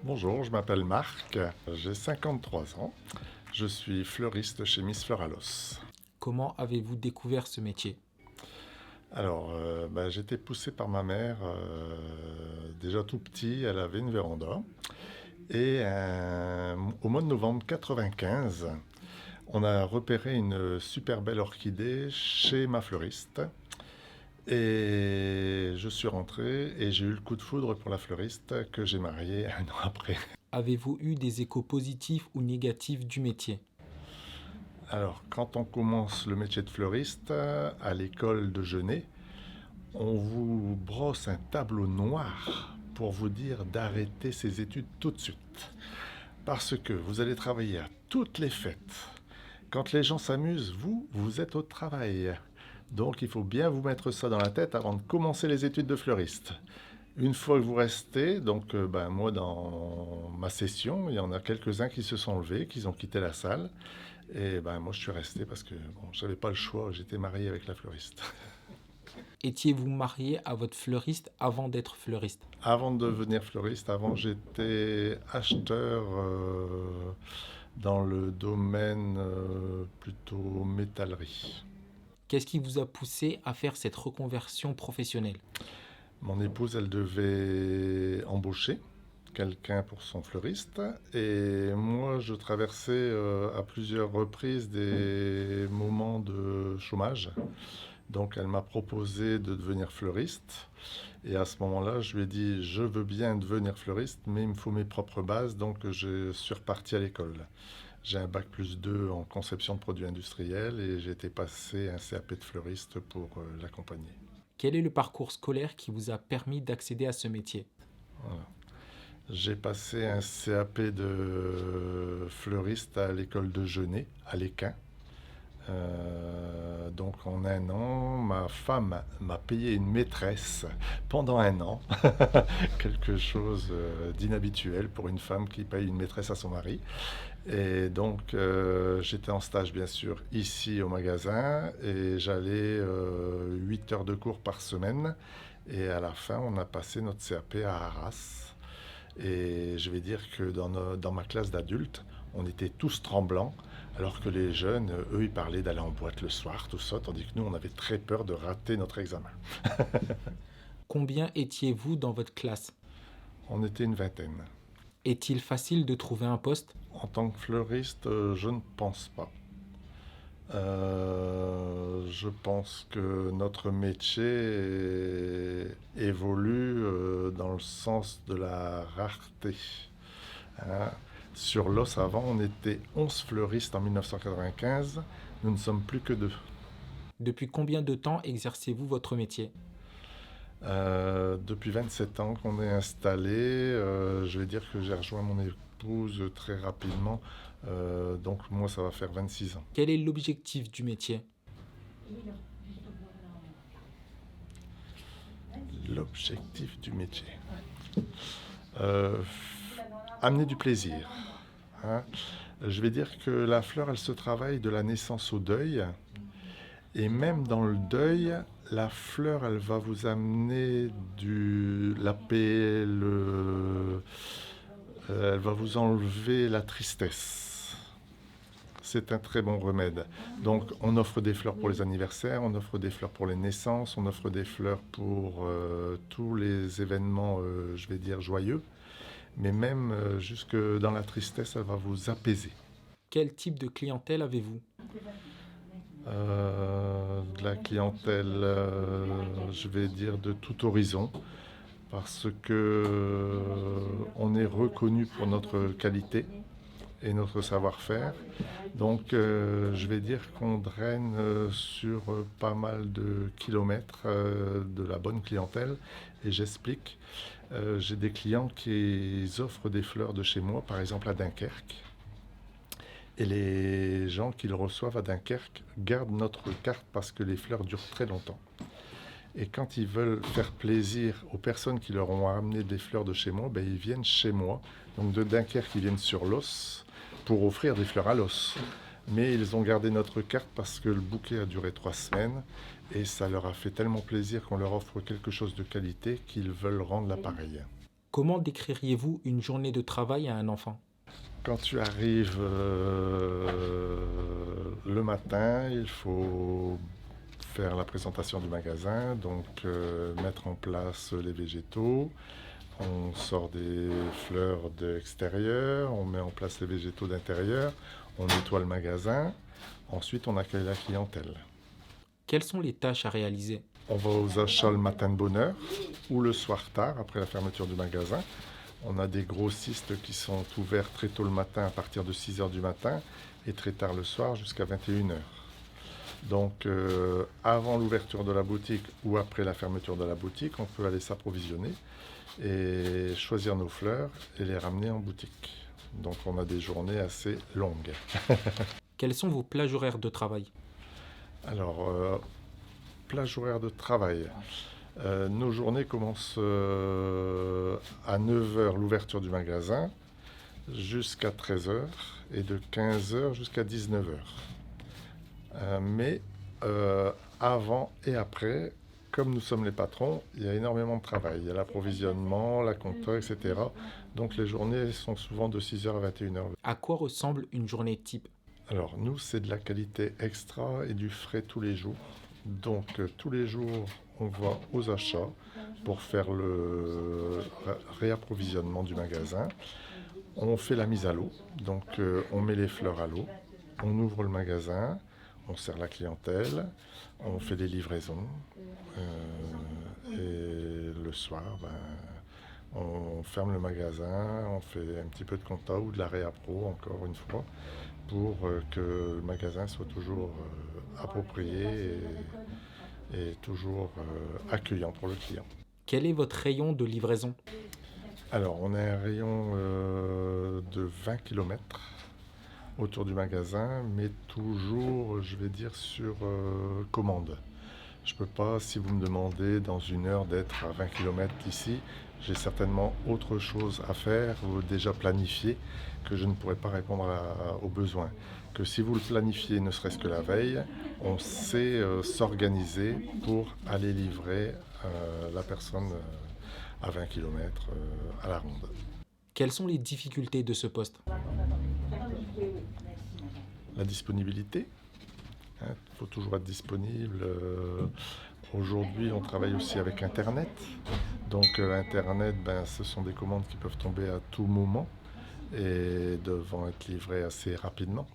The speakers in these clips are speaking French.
Bonjour, je m'appelle Marc, j'ai 53 ans, je suis fleuriste chez Miss Floralos. Comment avez-vous découvert ce métier? J'étais poussé par ma mère, déjà tout petit, elle avait une véranda. Au mois de novembre 95, on a repéré une super belle orchidée chez ma fleuriste. Et je suis rentré et j'ai eu le coup de foudre pour la fleuriste que j'ai mariée un an après. Avez-vous eu des échos positifs ou négatifs du métier? Alors, quand on commence le métier de fleuriste à l'école de Genève, on vous brosse un tableau noir pour vous dire d'arrêter ces études tout de suite. Parce que vous allez travailler à toutes les fêtes. Quand les gens s'amusent, vous êtes au travail. Donc il faut bien vous mettre ça dans la tête avant de commencer les études de fleuriste. Une fois que vous restez, moi dans ma session, il y en a quelques-uns qui se sont levés, qui ont quitté la salle. Et moi je suis resté parce que bon, j'avais pas le choix, j'étais marié avec la fleuriste. Étiez-vous marié à votre fleuriste avant d'être fleuriste? Avant de devenir fleuriste, avant j'étais acheteur dans le domaine plutôt métallerie. Qu'est-ce qui vous a poussé à faire cette reconversion professionnelle? Mon épouse, elle devait embaucher quelqu'un pour son fleuriste et moi je traversais à plusieurs reprises des moments de chômage. Donc elle m'a proposé de devenir fleuriste et à ce moment-là je lui ai dit je veux bien devenir fleuriste mais il me faut mes propres bases donc je suis reparti à l'école. J'ai un bac plus 2 en conception de produits industriels et j'ai été passé un CAP de fleuriste pour l'accompagner. Quel est le parcours scolaire qui vous a permis d'accéder à ce métier? Voilà. J'ai passé un CAP de fleuriste à l'école de Genève, à l'Équin. Donc en un an, ma femme m'a payé une maîtresse pendant un an. Quelque chose d'inhabituel pour une femme qui paye une maîtresse à son mari. Et donc j'étais en stage bien sûr ici au magasin et j'allais 8 heures de cours par semaine. Et à la fin, on a passé notre CAP à Arras. Et je vais dire que dans ma classe d'adultes, on était tous tremblants, alors que les jeunes, eux, ils parlaient d'aller en boîte le soir, tout ça, tandis que nous, on avait très peur de rater notre examen. Combien étiez-vous dans votre classe? On était une vingtaine. Est-il facile de trouver un poste? En tant que fleuriste, je ne pense pas. Je pense que notre métier évolue dans le sens de la rareté. Hein. Sur l'os, avant, on était 11 fleuristes en 1995. Nous ne sommes plus que deux. Depuis combien de temps exercez-vous votre métier? Depuis 27 ans qu'on est installé, je vais dire que j'ai rejoint mon épouse très rapidement. Donc moi, ça va faire 26 ans. Quel est l'objectif du métier? L'objectif du métier. Euh, Amener du plaisir. Hein. Je vais dire que la fleur, elle se travaille de la naissance au deuil. Et même dans le deuil, la fleur, elle va vous amener la paix, elle va vous enlever la tristesse. C'est un très bon remède. Donc, on offre des fleurs pour les anniversaires, on offre des fleurs pour les naissances, on offre des fleurs pour tous les événements, je vais dire, joyeux. Mais même jusque dans la tristesse, elle va vous apaiser. Quel type de clientèle avez-vous? De la clientèle, je vais dire, de tout horizon, parce que on est reconnu pour notre qualité et notre savoir-faire. Donc, je vais dire qu'on draine sur pas mal de kilomètres de la bonne clientèle. Et j'explique, j'ai des clients qui offrent des fleurs de chez moi, par exemple à Dunkerque. Et les gens qui le reçoivent à Dunkerque gardent notre carte parce que les fleurs durent très longtemps. Et quand ils veulent faire plaisir aux personnes qui leur ont amené des fleurs de chez moi, ils viennent chez moi. Donc de Dunkerque, ils viennent sur l'os pour offrir des fleurs à l'os. Mais ils ont gardé notre carte parce que le bouquet a duré 3 semaines et ça leur a fait tellement plaisir qu'on leur offre quelque chose de qualité qu'ils veulent rendre l'appareil. Comment décririez-vous une journée de travail à un enfant? Quand tu arrives le matin, il faut faire la présentation du magasin, donc mettre en place les végétaux. On sort des fleurs d'extérieur, on met en place les végétaux d'intérieur, on nettoie le magasin. Ensuite, on accueille la clientèle. Quelles sont les tâches à réaliser? On va aux achats le matin de bonne heure ou le soir tard, après la fermeture du magasin. On a des grossistes qui sont ouverts très tôt le matin à partir de 6 heures du matin et très tard le soir jusqu'à 21 heures. Donc avant l'ouverture de la boutique ou après la fermeture de la boutique, on peut aller s'approvisionner et choisir nos fleurs et les ramener en boutique. Donc on a des journées assez longues. Quelles sont vos plages horaires de travail? Alors, plage horaire de travail. Nos journées commencent à 9 heures l'ouverture du magasin jusqu'à 13 heures et de 15 heures jusqu'à 19 heures. Mais avant et après, comme nous sommes les patrons, il y a énormément de travail. Il y a l'approvisionnement, la compta, etc. Donc les journées sont souvent de 6 heures à 21 heures. À quoi ressemble une journée type? Alors nous, c'est de la qualité extra et du frais tous les jours. Donc tous les jours, on va aux achats pour faire le réapprovisionnement du magasin. On fait la mise à l'eau, donc on met les fleurs à l'eau, on ouvre le magasin, on sert la clientèle, on fait des livraisons. Et le soir, on ferme le magasin, on fait un petit peu de compta ou de la réappro encore une fois pour que le magasin soit toujours approprié et toujours accueillant pour le client. Quel est votre rayon de livraison? Alors, on a un rayon de 20 km autour du magasin, mais toujours, je vais dire, sur commande. Je ne peux pas, si vous me demandez dans une heure d'être à 20 km d'ici, j'ai certainement autre chose à faire ou déjà planifié que je ne pourrais pas répondre aux besoins. Que si vous le planifiez ne serait-ce que la veille, on sait s'organiser pour aller livrer la personne à 20 km à la ronde. Quelles sont les difficultés de ce poste? La disponibilité, il faut toujours être disponible. Aujourd'hui, on travaille aussi avec Internet. Donc Internet, ce sont des commandes qui peuvent tomber à tout moment et devront être livrées assez rapidement.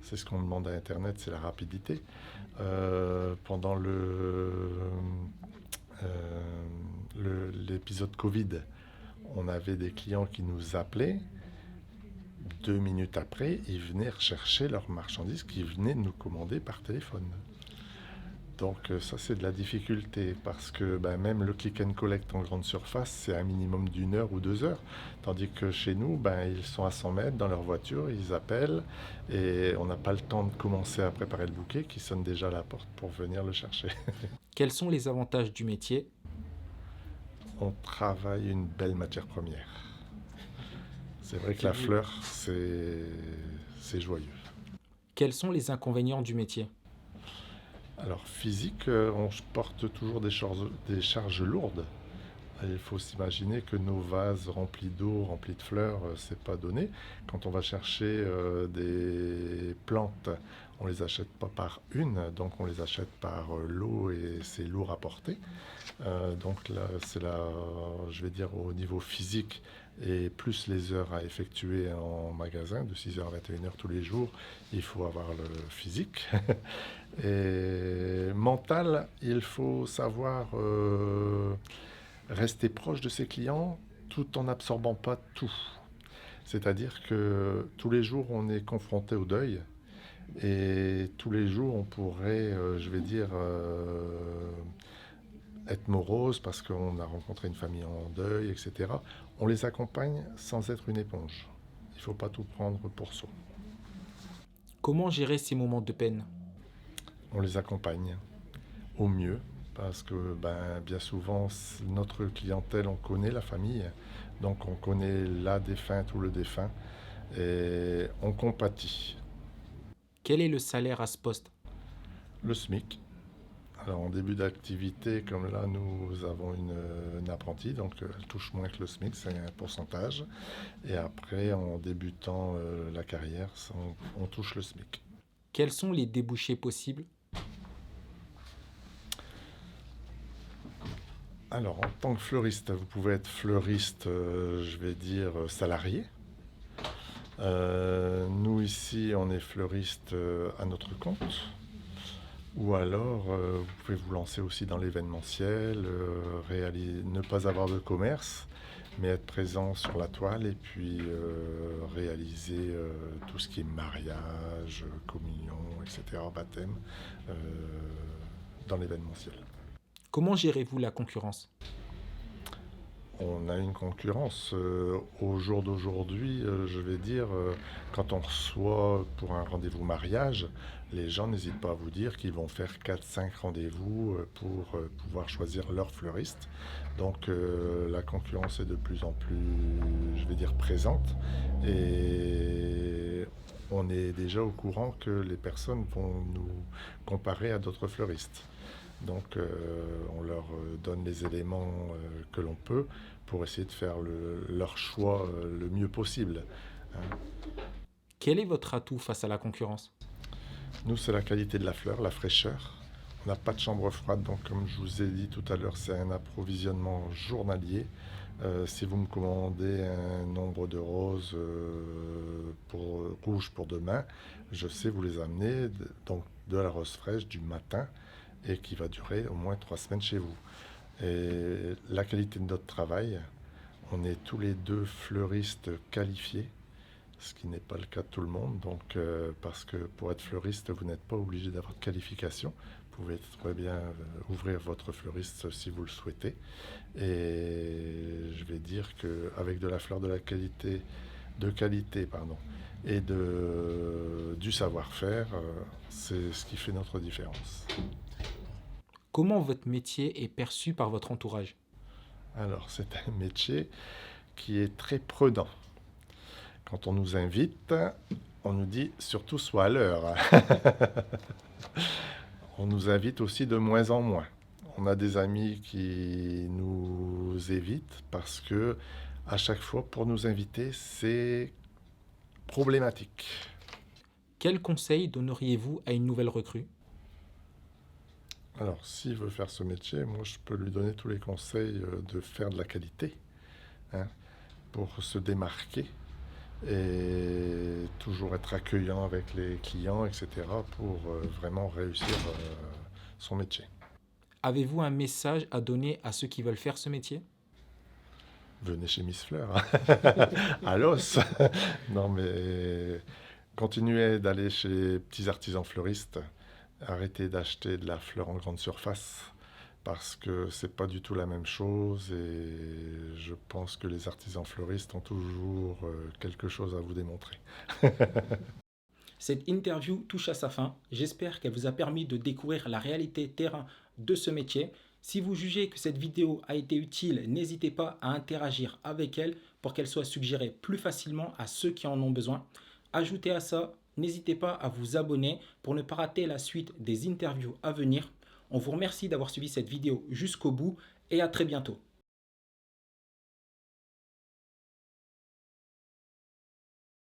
C'est ce qu'on demande à Internet, c'est la rapidité. Pendant l'épisode Covid, on avait des clients qui nous appelaient. 2 minutes après, ils venaient rechercher leurs marchandises qu'ils venaient de nous commander par téléphone. Donc ça, c'est de la difficulté parce que même le click and collect en grande surface, c'est un minimum d'1 heure ou 2 heures. Tandis que chez nous, ils sont à 100 mètres dans leur voiture, ils appellent et on n'a pas le temps de commencer à préparer le bouquet qui sonne déjà à la porte pour venir le chercher. Quels sont les avantages du métier? On travaille une belle matière première. C'est vrai que la fleur, c'est joyeux. Quels sont les inconvénients du métier? Alors physique, on porte toujours des charges lourdes. Il faut s'imaginer que nos vases remplis d'eau, remplis de fleurs, c'est pas donné. Quand on va chercher des plantes, on les achète pas par une, donc on les achète par lot et c'est lourd à porter. Donc là, je vais dire au niveau physique et plus les heures à effectuer en magasin, de 6 heures à 21 heures tous les jours, il faut avoir le physique. Et mental, il faut savoir rester proche de ses clients tout en n'absorbant pas tout. C'est-à-dire que tous les jours, on est confronté au deuil et tous les jours, on pourrait, je vais dire, être morose parce qu'on a rencontré une famille en deuil, etc. On les accompagne sans être une éponge. Il ne faut pas tout prendre pour soi. Comment gérer ces moments de peine? On les accompagne au mieux parce que bien souvent, notre clientèle, on connaît la famille, donc on connaît la défunte ou le défunt et on compatit. Quel est le salaire à ce poste? Le SMIC, Alors en début d'activité, comme là nous avons une apprentie, donc elle touche moins que le SMIC, c'est un pourcentage. Et après, en débutant la carrière, on touche le SMIC. Quels sont les débouchés possibles? Alors en tant que fleuriste, vous pouvez être fleuriste, je vais dire salarié. Nous ici, on est fleuriste à notre compte. Ou alors, vous pouvez vous lancer aussi dans l'événementiel, ne pas avoir de commerce, mais être présent sur la toile et puis réaliser tout ce qui est mariage, communion, etc., baptême, euh, dans l'événementiel. Comment gérez-vous la concurrence? On a une concurrence au jour d'aujourd'hui, je vais dire, quand on reçoit pour un rendez-vous mariage, les gens n'hésitent pas à vous dire qu'ils vont faire 4-5 rendez-vous pour pouvoir choisir leur fleuriste. Donc la concurrence est de plus en plus, je vais dire, présente et on est déjà au courant que les personnes vont nous comparer à d'autres fleuristes. Donc on leur donne les éléments que l'on peut pour essayer de faire leur choix le mieux possible, hein. Quel est votre atout face à la concurrence? Nous, c'est la qualité de la fleur, la fraîcheur. On n'a pas de chambre froide, donc comme je vous ai dit tout à l'heure, c'est un approvisionnement journalier. Si vous me commandez un nombre de roses rouges pour demain, je sais vous les amener, donc de la rose fraîche du matin et qui va durer au moins 3 semaines chez vous. Et la qualité de notre travail, on est tous les deux fleuristes qualifiés, ce qui n'est pas le cas de tout le monde. Donc, parce que pour être fleuriste, vous n'êtes pas obligé d'avoir de qualification. Vous pouvez très bien ouvrir votre fleuriste si vous le souhaitez. Et je vais dire qu'avec de la fleur de qualité, pardon, et du savoir-faire, c'est ce qui fait notre différence. Comment votre métier est perçu par votre entourage? Alors, c'est un métier qui est très prudent. Quand on nous invite, on nous dit surtout sois à l'heure. On nous invite aussi de moins en moins. On a des amis qui nous évitent parce que à chaque fois, pour nous inviter, c'est problématique. Quel conseil donneriez-vous à une nouvelle recrue? Alors, s'il veut faire ce métier, moi, je peux lui donner tous les conseils de faire de la qualité, hein, pour se démarquer et toujours être accueillant avec les clients, etc., pour vraiment réussir son métier. Avez-vous un message à donner à ceux qui veulent faire ce métier? Venez chez Miss Fleur, à l'os. Non, mais continuez d'aller chez les petits artisans fleuristes. Arrêtez d'acheter de la fleur en grande surface parce que c'est pas du tout la même chose et je pense que les artisans fleuristes ont toujours quelque chose à vous démontrer. Cette interview touche à sa fin. J'espère qu'elle vous a permis de découvrir la réalité terrain de ce métier. Si vous jugez que cette vidéo a été utile, n'hésitez pas à interagir avec elle pour qu'elle soit suggérée plus facilement à ceux qui en ont besoin. Ajoutez à ça, n'hésitez pas à vous abonner pour ne pas rater la suite des interviews à venir. On vous remercie d'avoir suivi cette vidéo jusqu'au bout et à très bientôt.